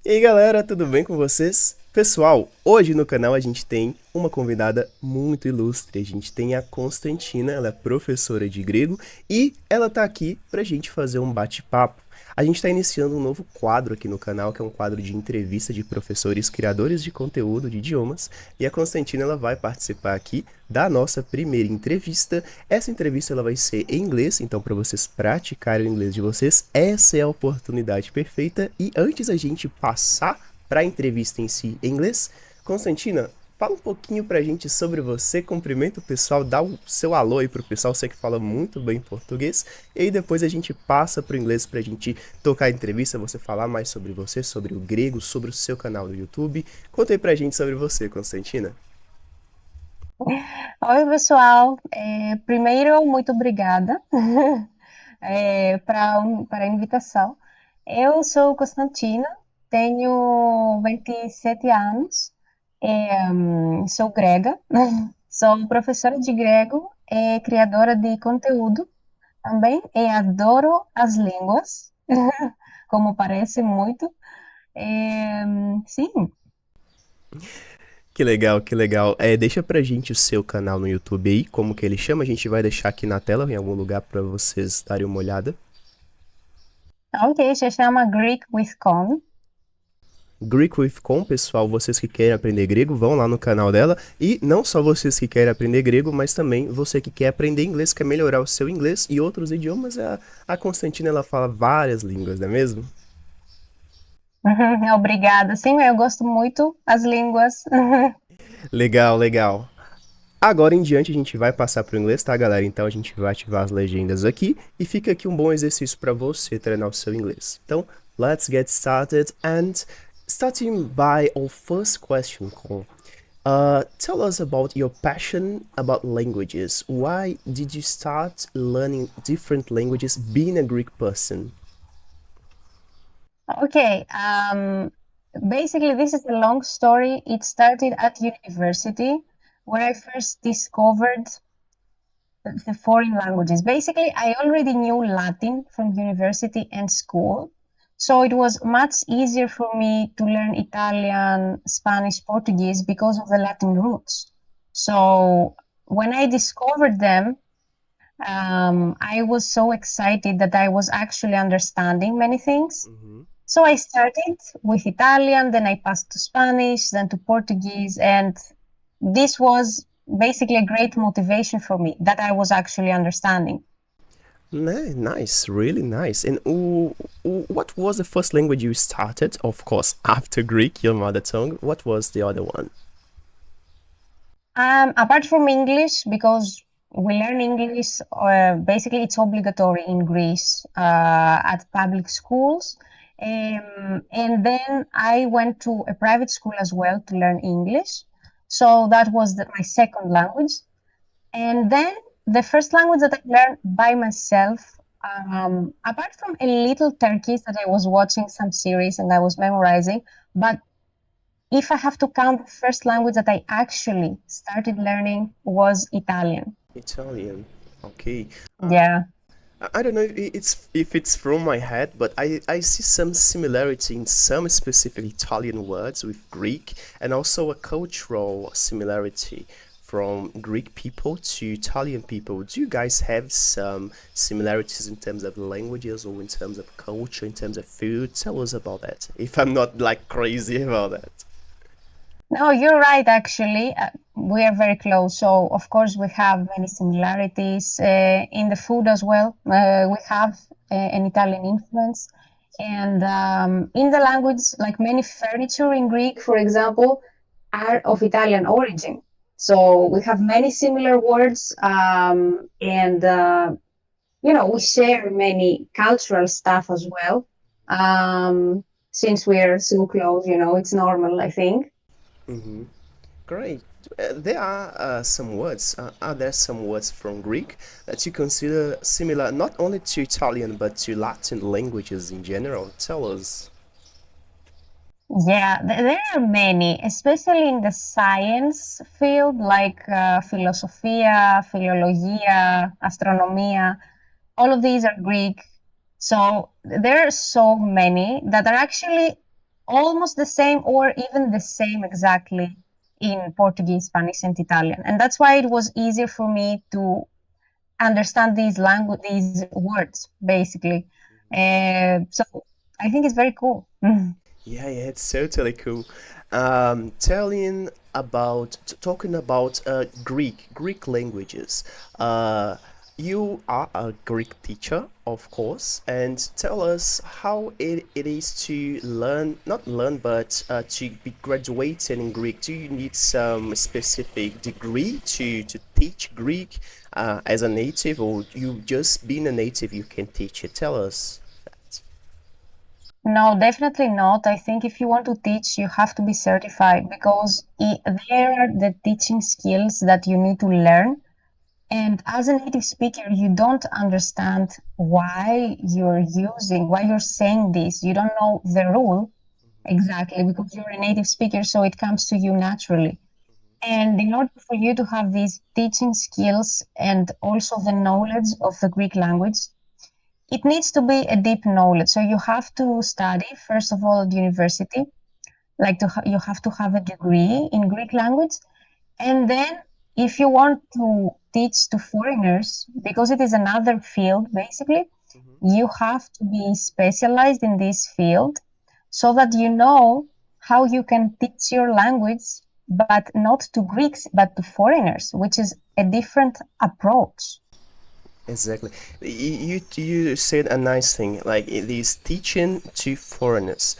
E aí galera, tudo bem com vocês? Pessoal, hoje no canal a gente tem uma convidada muito ilustre. A gente tem a Konstantina, ela é professora de grego e ela tá aqui pra gente fazer um bate-papo. A gente está iniciando um novo quadro aqui no canal, que é um quadro de entrevista de professores criadores de conteúdo de idiomas. E a Konstantina ela vai participar aqui da nossa primeira entrevista. Essa entrevista ela vai ser em inglês, então para vocês praticarem o inglês de vocês, essa é a oportunidade perfeita. E antes da gente passar para a entrevista em si em inglês, Konstantina, fala um pouquinho pra gente sobre você, cumprimenta o pessoal, dá o seu alô aí pro pessoal, você que fala muito bem português, e aí depois a gente passa pro inglês pra gente tocar a entrevista, você falar mais sobre você, sobre o grego, sobre o seu canal do YouTube. Conta aí pra gente sobre você, Konstantina. Oi, pessoal. Primeiro, muito obrigada para a invitação. Eu sou Konstantina, tenho 27 anos, sou grega, sou professora de grego, criadora de conteúdo também, e adoro as línguas, como parece muito. Sim, Que legal, que legal. Deixa pra gente o seu canal no YouTube aí, como que ele chama, a gente vai deixar aqui na tela, em algum lugar pra vocês darem uma olhada. ok, se chama Greek with Con. Greek with Com, pessoal, vocês que querem aprender grego, vão lá no canal dela. E não só vocês que querem aprender grego, mas também você que quer aprender inglês, quer melhorar o seu inglês e outros idiomas. A Constantina, ela fala várias línguas, não é mesmo? Obrigada. Sim, eu gosto muito as línguas. Legal, legal. Agora em diante a gente vai passar para o inglês, tá, galera? Então a gente vai ativar as legendas aqui e fica aqui um bom exercício para você treinar o seu inglês. Então, let's get started and starting by our first question, Cole. Tell us about your passion about languages. Why did you start learning different languages being a Greek person? Okay, basically, this is a long story. It started at university where I first discovered the foreign languages. Basically, I already knew Latin from university and school, so it was much easier for me to learn Italian, Spanish, Portuguese because of the Latin roots. So when I discovered them, I was so excited that I was actually understanding many things. Mhm. So I started with Italian, then I passed to Spanish, then to Portuguese, and this was basically a great motivation for me that I was actually understanding. Nice, really nice. And what was the first language you started? Of course, after Greek, your mother tongue. What was the other one? Apart from English, because we learn English, basically it's obligatory in Greece at public schools. And then I went to a private school as well to learn English. So that was my second language. And then the first language that I learned by myself, apart from a little Turkish that I was watching some series and I was memorizing, but if I have to count, the first language that I actually started learning was Italian. Italian. Okay. Yeah. I don't know if it's from my head, but I see some similarity in some specific Italian words with Greek, and also a cultural similarity from Greek people to Italian people. Do you guys have some similarities in terms of languages or in terms of culture, in terms of food? Tell us about that. If I'm not like crazy about that. No, you're right, actually. We are very close. So, of course, we have many similarities in the food as well. We have an Italian influence. And in the language, like many furniture in Greek, for example, are of Italian origin. So we have many similar words, and we share many cultural stuff as well. Since we are so close, it's normal, I think. Mm-hmm. Great. There are some words. Are there some words from Greek that you consider similar not only to Italian but to Latin languages in general? Tell us. Yeah, there are many, especially in the science field, like philosophia, philologia, astronomia. All of these are Greek. So there are so many that are actually almost the same or even the same exactly in Portuguese, Spanish, and Italian. And that's why it was easier for me to understand these words, basically. So I think it's very cool. Yeah, it's totally cool. Talking about Greek languages. You are a Greek teacher, of course, and tell us how it is to learn, not learn, but to be graduated in Greek. Do you need some specific degree to teach Greek as a native, or you just being a native, you can teach it? Tell us that. No, definitely not. I think if you want to teach, you have to be certified because there are the teaching skills that you need to learn. And as a native speaker, you don't understand why you're saying this. You don't know the rule exactly because you're a native speaker, so it comes to you naturally. And in order for you to have these teaching skills and also the knowledge of the Greek language, it needs to be a deep knowledge. So you have to study, first of all, at university, you have to have a degree in Greek language. And then if you want to teach to foreigners, because it is another field, basically, Mhm. you have to be specialized in this field so that you know how you can teach your language, but not to Greeks, but to foreigners, which is a different approach. Exactly. You said a nice thing. Like it is teaching to foreigners.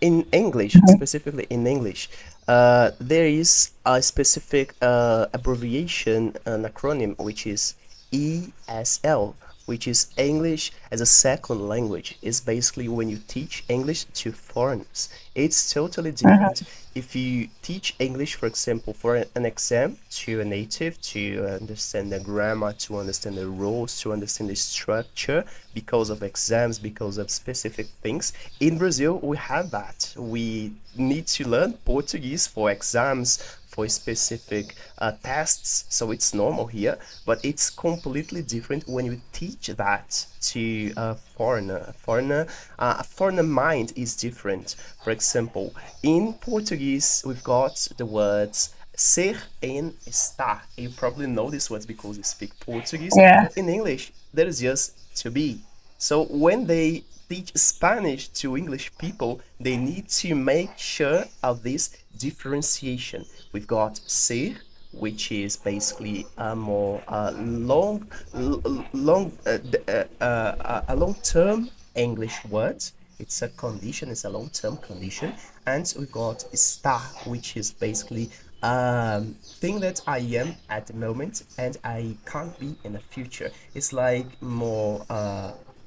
In English, Mhm. specifically in English, there is a specific abbreviation, an acronym, which is ESL, which is English as a second language. It's basically when you teach English to foreigners. It's totally different. Mhm. If you teach English, for example, for an exam to a native to understand the grammar, to understand the rules, to understand the structure, because of exams, because of specific things, in Brazil, we have that. We need to learn Portuguese for exams, for specific tests, so it's normal here, but it's completely different when you teach that to a foreigner. A foreigner mind is different. For example, in Portuguese, we've got the words ser and estar. You probably know these words because you speak Portuguese, Yeah. but in English, there is just to be. So when they teach Spanish to English people, they need to make sure of this differentiation. We've got ser, which is basically a more a long-term English word. It's a condition, it's a long-term condition. And we've got estar, which is basically thing that I am at the moment and I can't be in the future. It's like more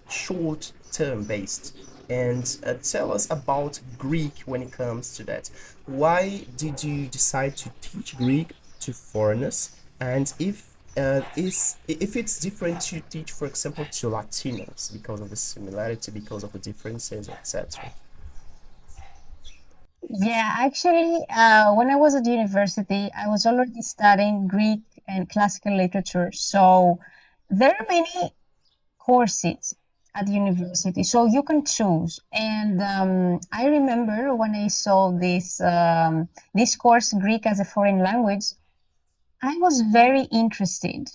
short term based. And tell us about Greek when it comes to that. Why did you decide to teach Greek to foreigners? And if it's different to teach, for example, to Latinos because of the similarity, because of the differences, etc. Yeah, actually, when I was at university, I was already studying Greek and classical literature. So there are many courses at university, so you can choose. And I remember when I saw this course, Greek as a foreign language, I was very interested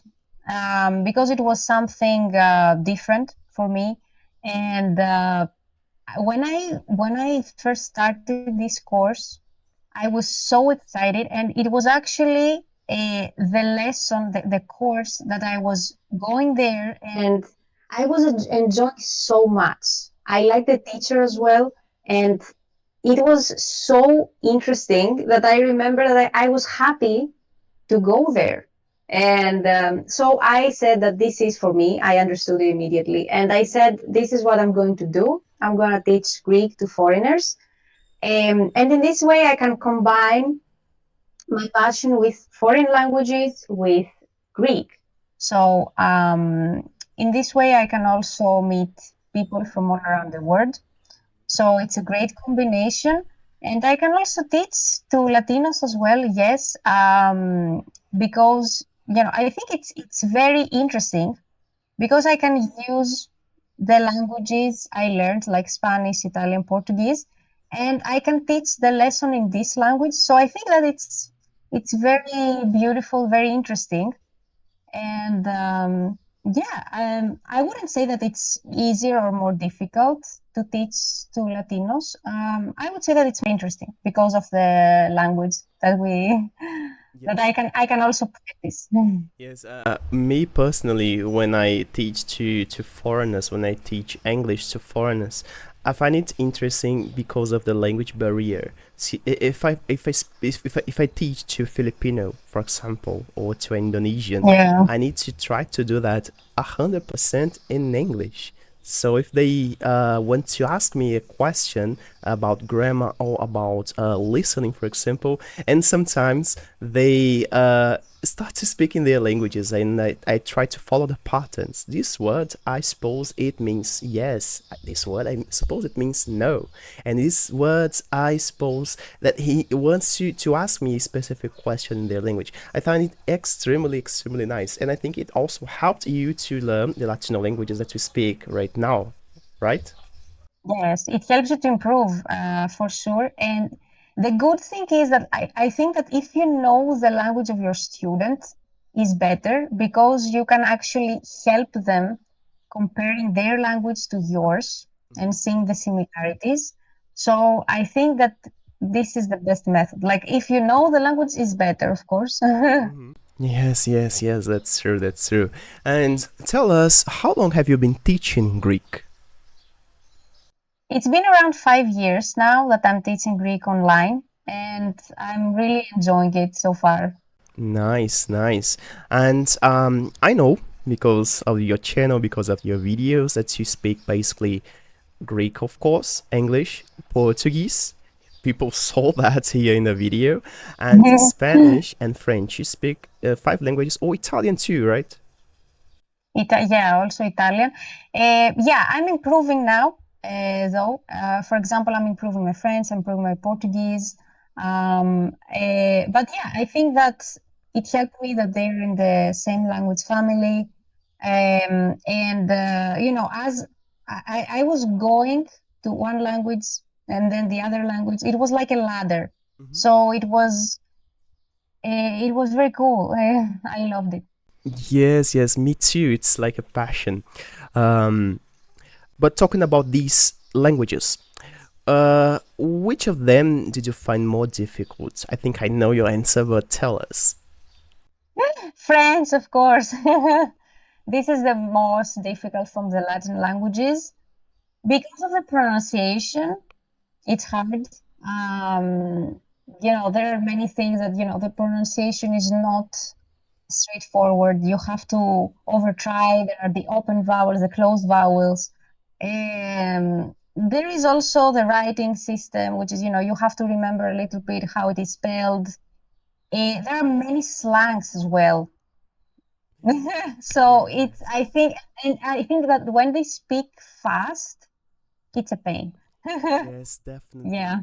because it was something different for me. And when I first started this course, I was so excited, and it was actually the course that I was going there, and I was enjoying so much. I liked the teacher as well, and it was so interesting that I remember that I was happy to go there. And so I said that this is for me. I understood it immediately. And I said, this is what I'm going to do. I'm going to teach Greek to foreigners. And in this way, I can combine my passion with foreign languages with Greek. So in this way, I can also meet people from all around the world. So it's a great combination. And I can also teach to Latinos as well, yes, because I think it's very interesting because I can use the languages I learned, like Spanish, Italian, Portuguese, and I can teach the lesson in this language. So I think that it's very beautiful, very interesting, and I wouldn't say that it's easier or more difficult to teach to Latinos. I would say that it's interesting because of the language that we that Yes. I can also practice. Yes, me personally, when I teach to foreigners, when I teach English to foreigners, I find it interesting because of the language barrier. See, if I teach to Filipino, for example, or to Indonesian, Yeah. I need to try to do that 100% in English. So if they want to ask me a question about grammar or about listening, for example, and sometimes they start to speak in their languages, and I try to follow the patterns. This word, I suppose it means yes. This word, I suppose it means no. And these words, I suppose that he wants you to ask me a specific question in their language. I find it extremely, extremely nice. And I think it also helped you to learn the Latino languages that we speak right now, right? Yes, it helps you to improve for sure. And the good thing is that I think that if you know the language of your student is better because you can actually help them comparing their language to yours and seeing the similarities. So I think that this is the best method. Like if you know the language is better, of course. Yes, yes, yes, that's true, that's true. And tell us, how long have you been teaching Greek? It's been around 5 years now that I'm teaching Greek online, and I'm really enjoying it so far. Nice, nice. And I know because of your channel, because of your videos, that you speak basically Greek, of course, English, Portuguese. People saw that here in the video, and Spanish and French. You speak five languages, or Italian too, right? Yeah, also Italian. Yeah, I'm improving now, though. For example, I'm improving my French, I'm improving my Portuguese. But yeah, I think that it helped me that they're in the same language family. And, as I was going to one language and then the other language, it was like a ladder. Mhm. So it was very cool. I loved it. Yes, yes, me too. It's like a passion. Um, but talking about these languages, which of them did you find more difficult? I think I know your answer, but tell us. French, of course. This is the most difficult from the Latin languages because of the pronunciation. It's hard. Um, there are many things that the pronunciation is not straightforward. You have to over try. There are the open vowels, the closed vowels. There is also the writing system, which is you have to remember a little bit how it is spelled. There are many slangs as well. So it's Yes. I think that when they speak fast, it's a pain. Yes, definitely. Yeah,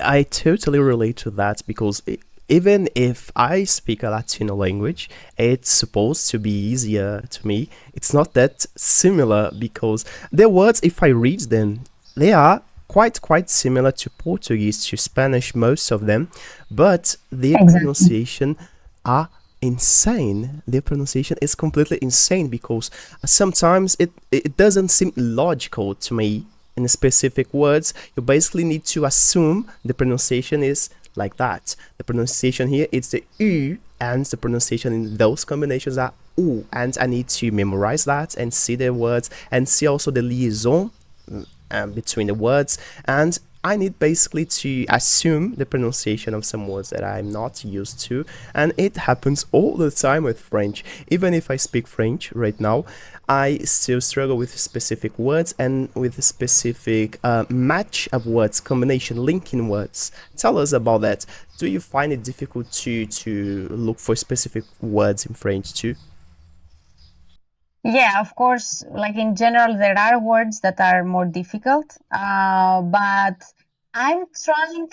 I totally relate to that because even if I speak a Latino language, it's supposed to be easier to me. It's not that similar because the words, if I read them, they are quite similar to Portuguese, to Spanish, most of them, but their exactly. pronunciation are insane. Their pronunciation is completely insane because sometimes it doesn't seem logical to me in specific words. You basically need to assume the pronunciation is like that. The pronunciation here is the U, and the pronunciation in those combinations are U. And I need to memorize that and see the words and see also the liaison between the words. And I need basically to assume the pronunciation of some words that I'm not used to. And it happens all the time with French. Even if I speak French right now, I still struggle with specific words and with a specific match of words, combination, linking words. Tell us about that. Do you find it difficult to look for specific words in French too? Yeah, of course. Like in general, there are words that are more difficult, but I'm trying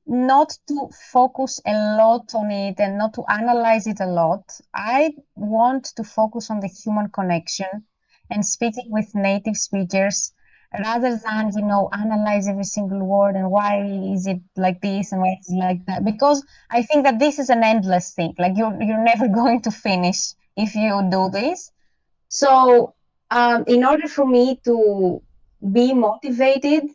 not to focus a lot on it and not to analyze it a lot. I want to focus on the human connection and speaking with native speakers. rather than, analyze every single word and why is it like this and why is it like that. Because I think that this is an endless thing. Like you're never going to finish if you do this. So in order for me to be motivated,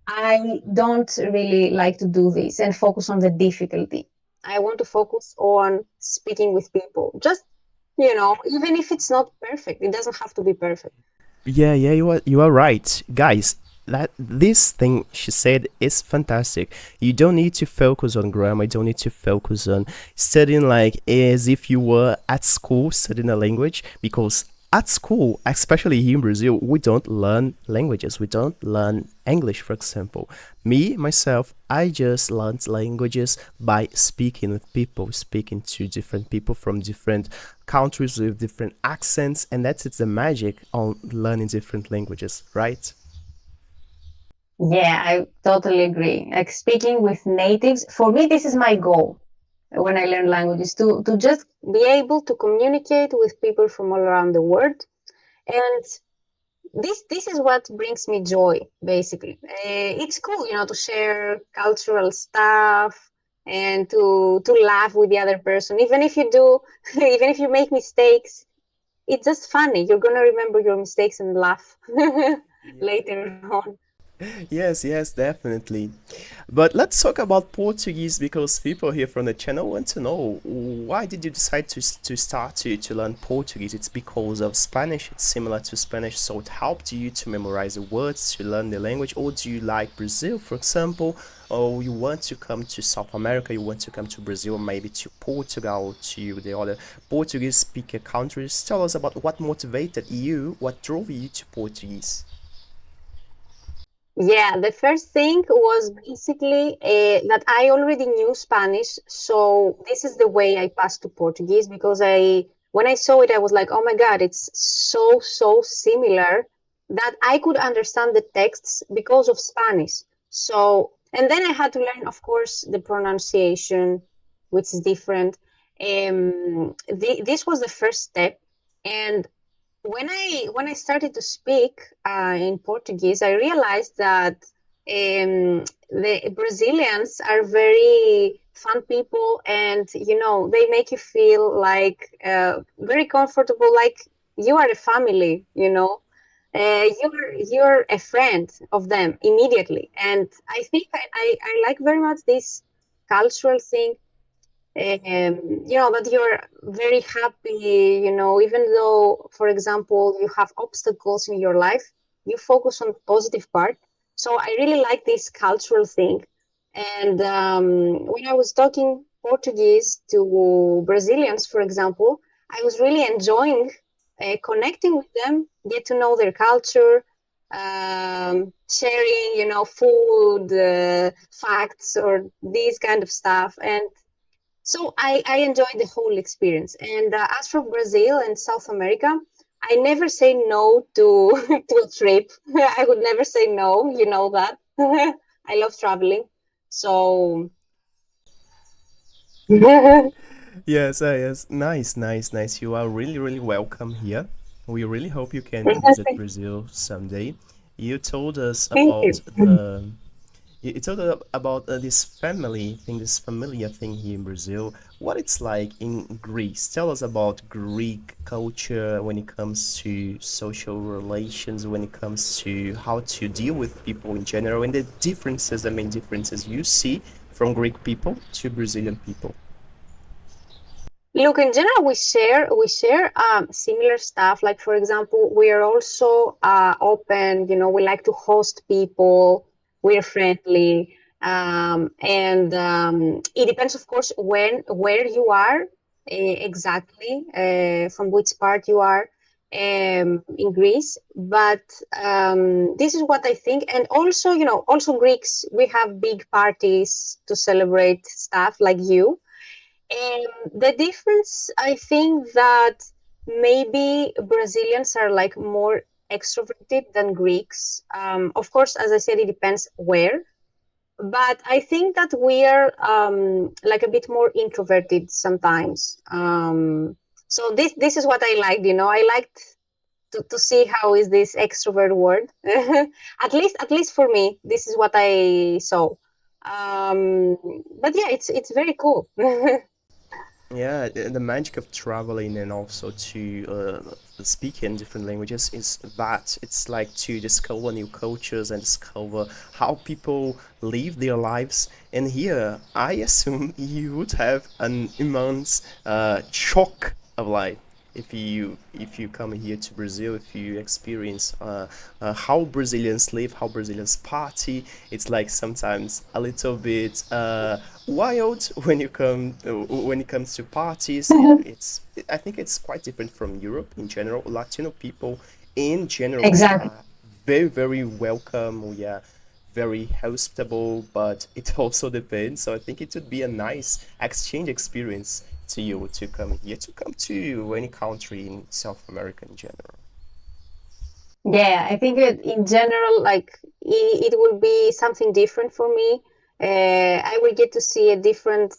I don't really like to do this and focus on the difficulty. I want to focus on speaking with people. Just, even if it's not perfect, it doesn't have to be perfect. Yeah, yeah, you are right, guys. That this thing she said is fantastic. You don't need to focus on grammar. You don't need to focus on studying like as if you were at school studying a language, because at school, especially here in Brazil, we don't learn languages. We don't learn English, for example. Me, myself, I just learned languages by speaking with people, speaking to different people from different countries with different accents, and that's it's the magic on learning different languages, right? Yeah, I totally agree. Like speaking with natives, for me, this is my goal when I learn languages to just be able to communicate with people from all around the world. And this is what brings me joy, basically. It's cool, to share cultural stuff and to laugh with the other person. Even if you do, even if you make mistakes, it's just funny. You're gonna remember your mistakes and laugh later on. Yes, yes, definitely. But let's talk about Portuguese because people here from the channel want to know why did you decide to start to learn Portuguese? It's because of Spanish. It's similar to Spanish, so it helped you to memorize the words, to learn the language, or do you like Brazil, for example? Or you want to come to South America, you want to come to Brazil, maybe to Portugal, to the other Portuguese speaker countries. Tell us about what motivated you, what drove you to Portuguese. Yeah, the first thing was basically that I already knew Spanish, so this is the way I passed to Portuguese because when I saw it, I was like, oh my God, it's so similar that I could understand the texts because of Spanish. So, and then I had to learn, of course, the pronunciation, which is different. This was the first step, and when I started to speak in Portuguese, I realized that the Brazilians are very fun people, and they make you feel like very comfortable, like you are a family. You're a friend of them immediately, and I think I like very much this cultural thing, that you're very happy, even though, for example, you have obstacles in your life, you focus on the positive part. So I really like this cultural thing. And when I was talking Portuguese to Brazilians, for example, I was really enjoying connecting with them, get to know their culture, sharing, food, facts, or these kind of stuff. And so I enjoyed the whole experience. And as for Brazil and South America, I never say no to to a trip. I would never say no. You know that. I love traveling. So Yes, yes. Nice, nice, nice. You are really, really welcome here. We really hope you can visit Brazil someday. You told us thank about you. you told us about this family thing, this familiar thing here in Brazil. What it's like in Greece. Tell us about Greek culture when it comes to social relations, when it comes to how to deal with people in general, and the differences, the main differences you see from Greek people to Brazilian people. Look, in general, we share similar stuff. Like for example, we are also open. We like to host people. We're friendly, and it depends, of course, where you are exactly, from which part you are in Greece. But this is what I think. And also, also Greeks, we have big parties to celebrate stuff like you. The difference, I think that maybe Brazilians are like more extroverted than Greeks. Of course, as I said, it depends where. But I think that we are like a bit more introverted sometimes. So this is what I liked. I liked to see how is this extrovert word. At least for me, this is what I saw. Um, but yeah, it's very cool. Yeah, the magic of traveling and also to speak in different languages is that it's like to discover new cultures and discover how people live their lives. And here, I assume you would have an immense shock of life if you come here to Brazil, if you experience how Brazilians live, how Brazilians party. It's like sometimes a little bit wild when you come when it comes to parties. It's I think it's quite different from Europe in general. Latino people in general Exactly. are very welcome. We are very hospitable, but it also depends. So I think it would be a nice exchange experience to you to come here, to come to any country in South America in general. Yeah, I think in general, like it will be something different for me. I will get to see a different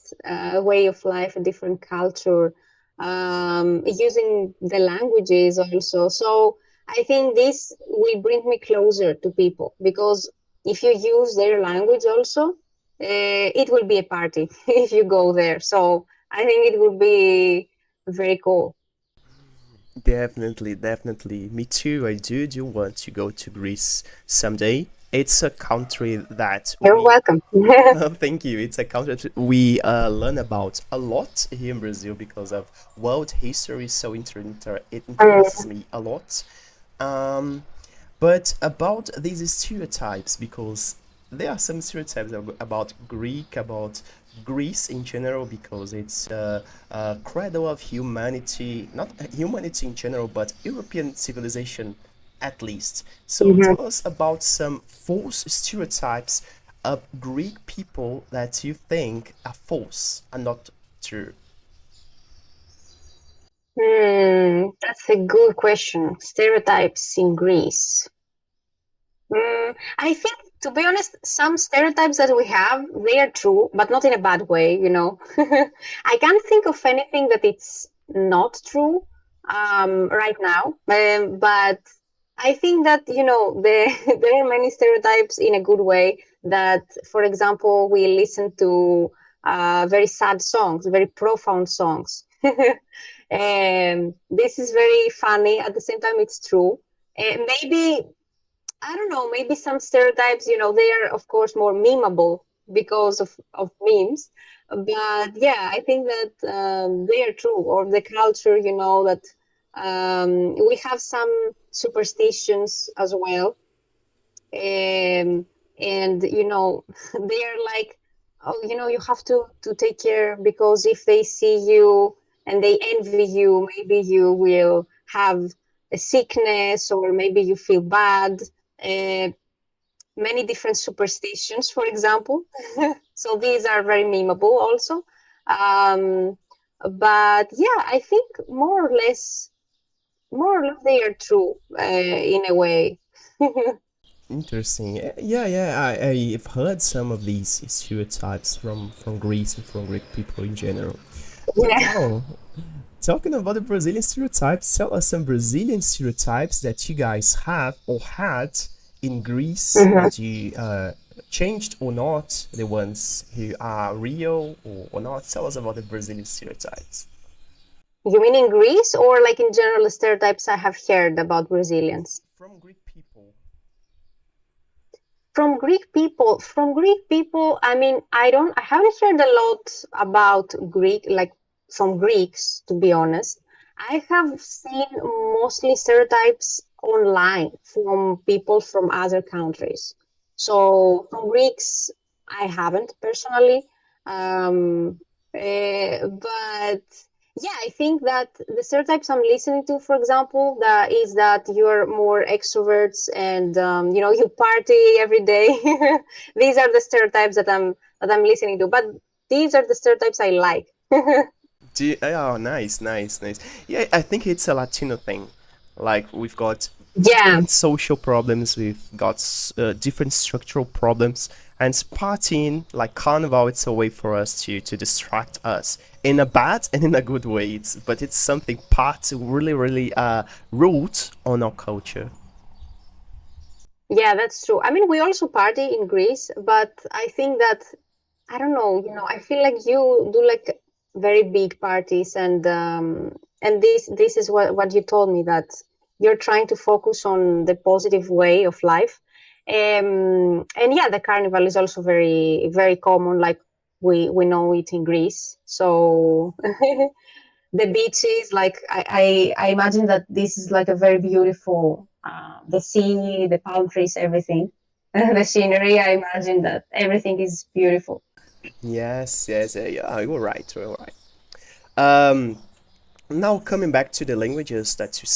way of life, a different culture, using the languages also. So I think this will bring me closer to people because if you use their language also, it will be a party if you go there. So I think it will be very cool. Definitely, definitely. Me too. I do want to go to Greece someday. It's a country that You're we welcome. thank you. It's a country that we learn about a lot here in Brazil because of world history. So it interests me a lot. Um, but about these stereotypes, because there are some stereotypes about Greek, about Greece in general, because it's a cradle of humanity, not humanity in general, but European civilization at least. So Mhm. tell us about some false stereotypes of Greek people that you think are false and not true. That's a good question. Stereotypes in Greece. I think, to be honest, some stereotypes that we have, they are true, but not in a bad way, you know. I can't think of anything that it's not true right now. But I think that, there are many stereotypes in a good way that, for example, we listen to very sad songs, very profound songs. This is very funny. At the same time, it's true. Maybe I don't know, maybe some stereotypes, they are, of course, more memeable because of memes. But yeah, I think that they are true, or the culture, that we have some superstitions as well. And, they are like, oh, you have to take care because if they see you and they envy you, maybe you will have a sickness or maybe you feel bad. Uh, Many different superstitions, for example. So these are very memeable also. Um, but yeah, I think more or less, they are true in a way. Interesting. Yeah. I've heard some of these stereotypes from Greece and from Greek people in general. But Yeah. now, talking about the Brazilian stereotypes, tell us some Brazilian stereotypes that you guys have or had in Greece Mhm. that you changed or not, the ones who are real or not. Tell us about the Brazilian stereotypes. You mean in Greece or like in general stereotypes I have heard about Brazilians? From Greek people. From Greek people, I mean, I haven't heard a lot about Greek, like from Greeks, to be honest. I have seen mostly stereotypes online from people from other countries. So from Greeks, I haven't personally. But yeah, I think that the stereotypes I'm listening to, for example, that is that you're more extroverts and you party every day. These are the stereotypes that I'm listening to. But these are the stereotypes I like. Oh, nice. Yeah, I think it's a Latino thing. Like we've got Yeah, different social problems, we've got different structural problems, and partying like carnival, it's a way for us to distract us in a bad and in a good way. But it's something part really really root on our culture. yeah, that's true. I mean, we also party in Greece, but I think that I don't know, I feel like you do like very big parties, and this is what you told me, that you're trying to focus on the positive way of life. And yeah, the carnival is also very very common, like we know it in Greece. So the beaches, like I imagine that this is like a very beautiful, the sea, the palm trees, everything. The scenery, I imagine that everything is beautiful. Yes, yes, yeah, you're right, you're right. Um, Now, coming back to the languages that you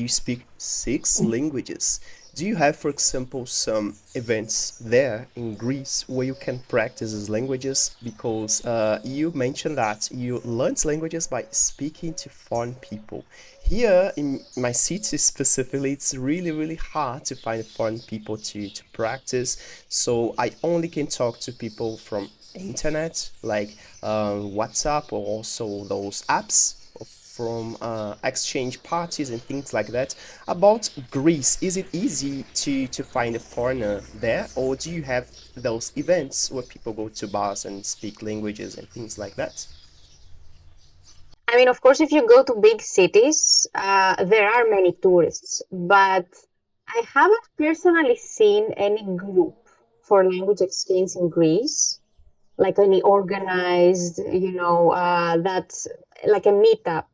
speak six languages. Do you have, for example, some events there in Greece where you can practice these languages? Because you mentioned that you learned languages by speaking to foreign people. Here in my city specifically, it's really, really hard to find foreign people to practice. So I only can talk to people from internet, like WhatsApp, or also those apps from exchange parties and things like that. About Greece, is it easy to find a foreigner there, or do you have those events where people go to bars and speak languages and things like that? I mean, of course, if you go to big cities, there are many tourists, but I haven't personally seen any group for language exchange in Greece, like any organized, that's like a meetup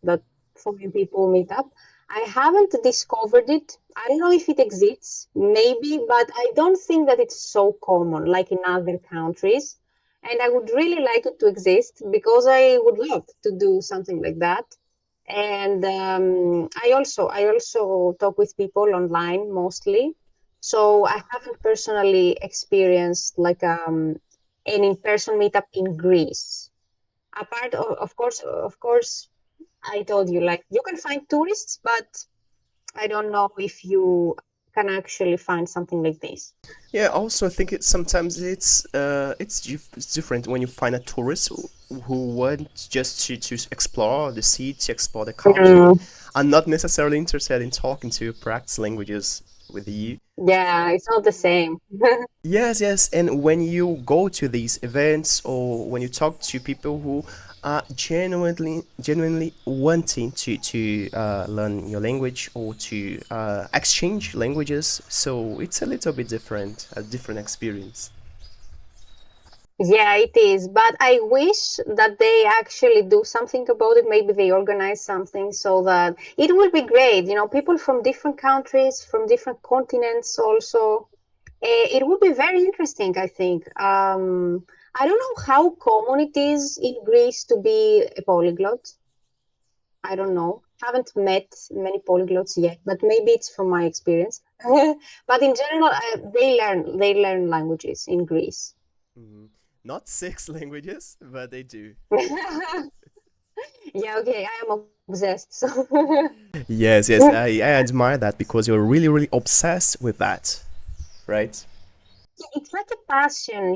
that foreign people meet up. I haven't discovered it. I don't know if it exists, maybe, but I don't think that it's so common like in other countries. And I would really like it to exist because I would love to do something like that. And I also talk with people online mostly. So I haven't personally experienced like an in-person meetup in Greece. Apart of course, I told you, like, you can find tourists, but I don't know if you can actually find something like this. Yeah, also I think sometimes it's different when you find a tourist who want just to explore the city, to explore the culture, Mm, and not necessarily interested in talking to you, practice languages with you. yeah, it's not the same. Yes, yes. And when you go to these events or when you talk to people who are genuinely wanting to learn your language or to exchange languages, so it's a little bit different, a different experience. Yeah, it is. But I wish that they actually do something about it. Maybe they organize something so that it will be great. People from different countries, from different continents also. It would be very interesting, I think. I don't know how common it is in Greece to be a polyglot. I don't know. Haven't met many polyglots yet, but maybe it's from my experience. But in general, they learn languages in Greece. Mhm. Not six languages, but they do. Yeah, okay, I am obsessed. So Yes, yes, I admire that because you're really, really obsessed with that, right? it's like a passion.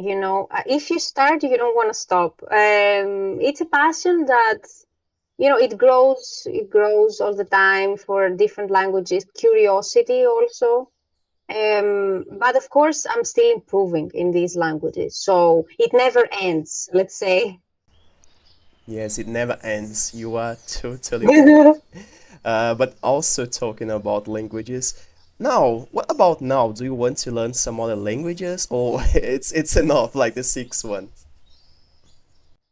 If you start, you don't want to stop. It's a passion that it grows all the time for different languages. Curiosity also. But of course, I'm still improving in these languages, so it never ends. Let's say. Yes, it never ends. You are totally right. But also talking about languages. Now, what about now? Do you want to learn some other languages, or it's enough like the sixth one?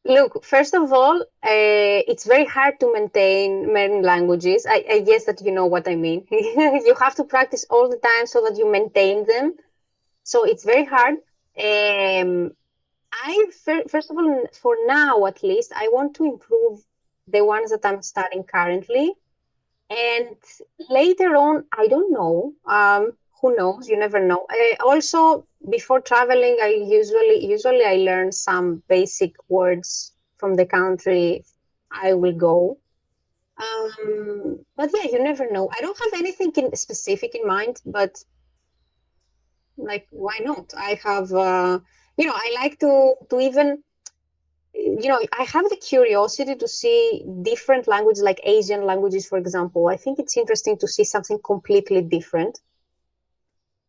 Look, first of all, it's very hard to maintain many languages. I guess that you know what I mean. You have to practice all the time so that you maintain them. So it's very hard. Um, first of all, for now at least, I want to improve the ones that I'm studying currently. And later on, I don't know. Who knows? You never know. Also, before traveling, I usually I learn some basic words from the country I will go. But yeah, you never know. I don't have anything specific in mind, but like, why not? I have, I like to even, I have the curiosity to see different languages, like Asian languages, for example. I think it's interesting to see something completely different,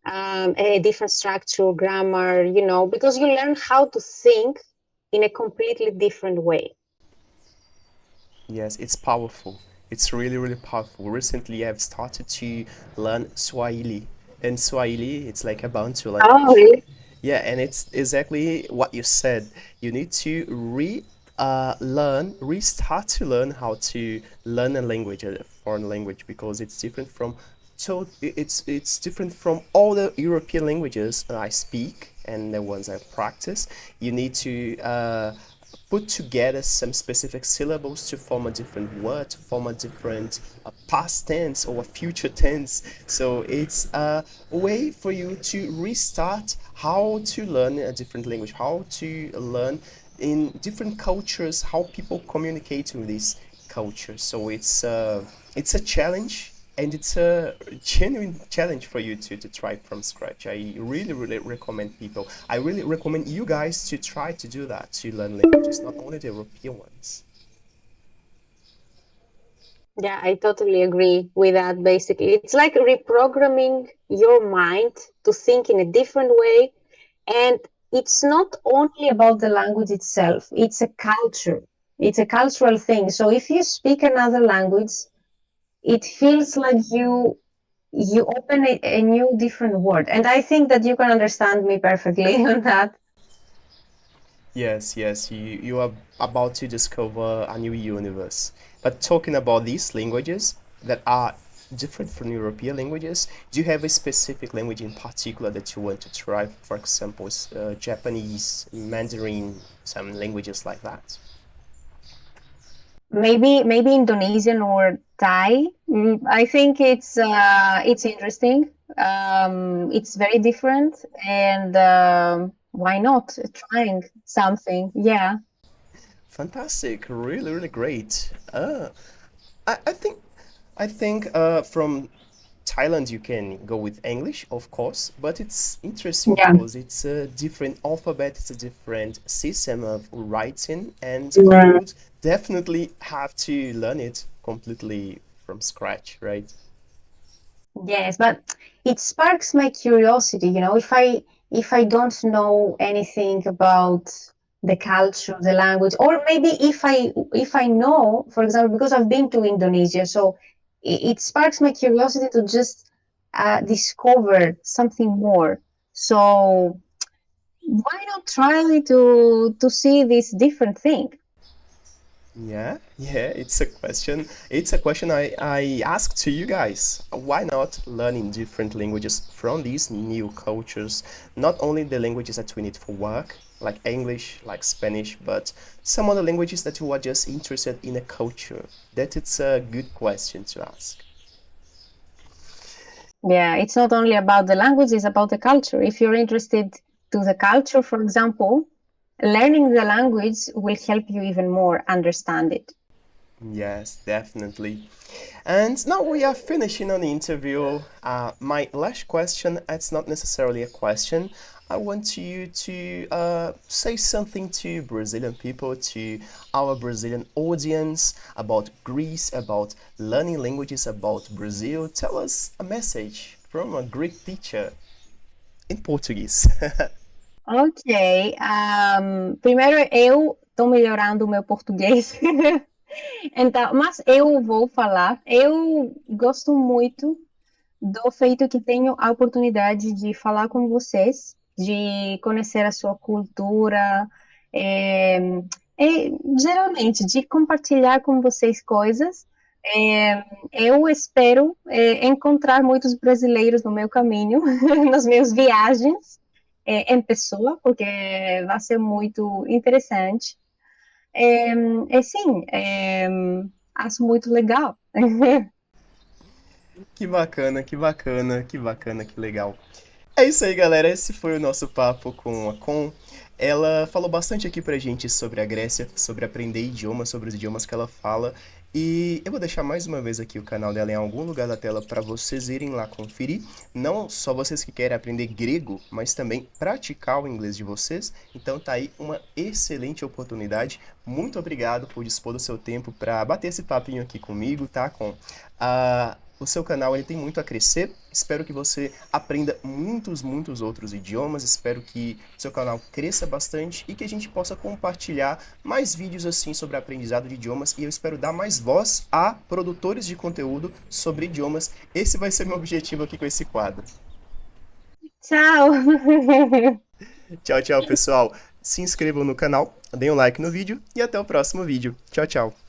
a different structure, grammar, because you learn how to think in a completely different way. Yes, it's powerful. It's really, really powerful. Recently, I've started to learn Swahili. And Swahili, it's like a Bantu Oh, language. really? Yeah, and it's exactly what you said. You need to restart to learn how to learn a language, a foreign language, because it's different from it's different from all the European languages I speak and the ones I practice. You need to put together some specific syllables to form a different word, to form a different past tense or a future tense. So it's a way for you to restart how to learn a different language, how to learn in different cultures, how people communicate with these cultures. So it's a challenge, and it's a genuine challenge for you to try from scratch. I really, really recommend people. I really recommend you guys to try to do that, to learn languages, not only the European ones. Yeah, I totally agree with that. Basically, it's like reprogramming your mind to think in a different way. And it's not only about the language itself, it's a culture, it's a cultural thing. So if you speak another language, it feels like you open a new different world. And I think that you can understand me perfectly on that. Yes, yes, you are about to discover a new universe. But talking about these languages that are different from European languages, do you have a specific language in particular that you want to try? For example, Japanese, Mandarin, some languages like that. Maybe Indonesian or Thai. I think it's interesting. It's very different, and why not trying something? Yeah, Fantastic, really, really great. I think from Thailand you can go with English, of course, but it's interesting yeah. because it's a different alphabet, it's a different system of writing, and you Yeah. would definitely have to learn it completely from scratch, right? Yes, but it sparks my curiosity. If I don't know anything about the culture, the language, or maybe if I know, for example, because I've been to Indonesia, so it sparks my curiosity to just discover something more. So why not try to see this different thing? Yeah, yeah, it's a question. It's a question I ask to you guys. Why not learning different languages from these new cultures? Not only the languages that we need for work, like English, like Spanish, but some other languages that you are just interested in a culture. That it's a good question to ask. Yeah, it's not only about the language, it's about the culture. If you're interested to the culture, for example, learning the language will help you even more understand it. Yes, definitely. And now we are finishing on the interview. My last question, it's not necessarily a question. I want you to say something to Brazilian people, to our Brazilian audience about Greece, about learning languages, about Brazil. Tell us a message from a Greek teacher in Portuguese. Ok, primeiro eu estou melhorando o meu português, então, mas eu vou falar. Eu gosto muito do feito que tenho a oportunidade de falar com vocês, de conhecer a sua cultura, é, geralmente de compartilhar com vocês coisas. É, eu espero encontrar muitos brasileiros no meu caminho, nas minhas viagens, em pessoa, porque vai ser muito interessante. Sim, acho muito legal. Que bacana, que bacana, que bacana, que legal. É isso aí, galera. Esse foi o nosso papo com a Con. Ela falou bastante aqui pra gente sobre a Grécia, sobre aprender idiomas, sobre os idiomas que ela fala. E eu vou deixar mais uma vez aqui o canal dela em algum lugar da tela para vocês irem lá conferir. Não só vocês que querem aprender grego, mas também praticar o inglês de vocês. Então tá aí uma excelente oportunidade. Muito obrigado por dispor do seu tempo para bater esse papinho aqui comigo, tá? O seu canal ele tem muito a crescer. Espero que você aprenda muitos outros idiomas. Espero que o seu canal cresça bastante e que a gente possa compartilhar mais vídeos assim sobre aprendizado de idiomas. E eu espero dar mais voz a produtores de conteúdo sobre idiomas. Esse vai ser meu objetivo aqui com esse quadro. Tchau! Tchau, tchau, pessoal. Se inscrevam no canal, deem um like no vídeo e até o próximo vídeo. Tchau, tchau.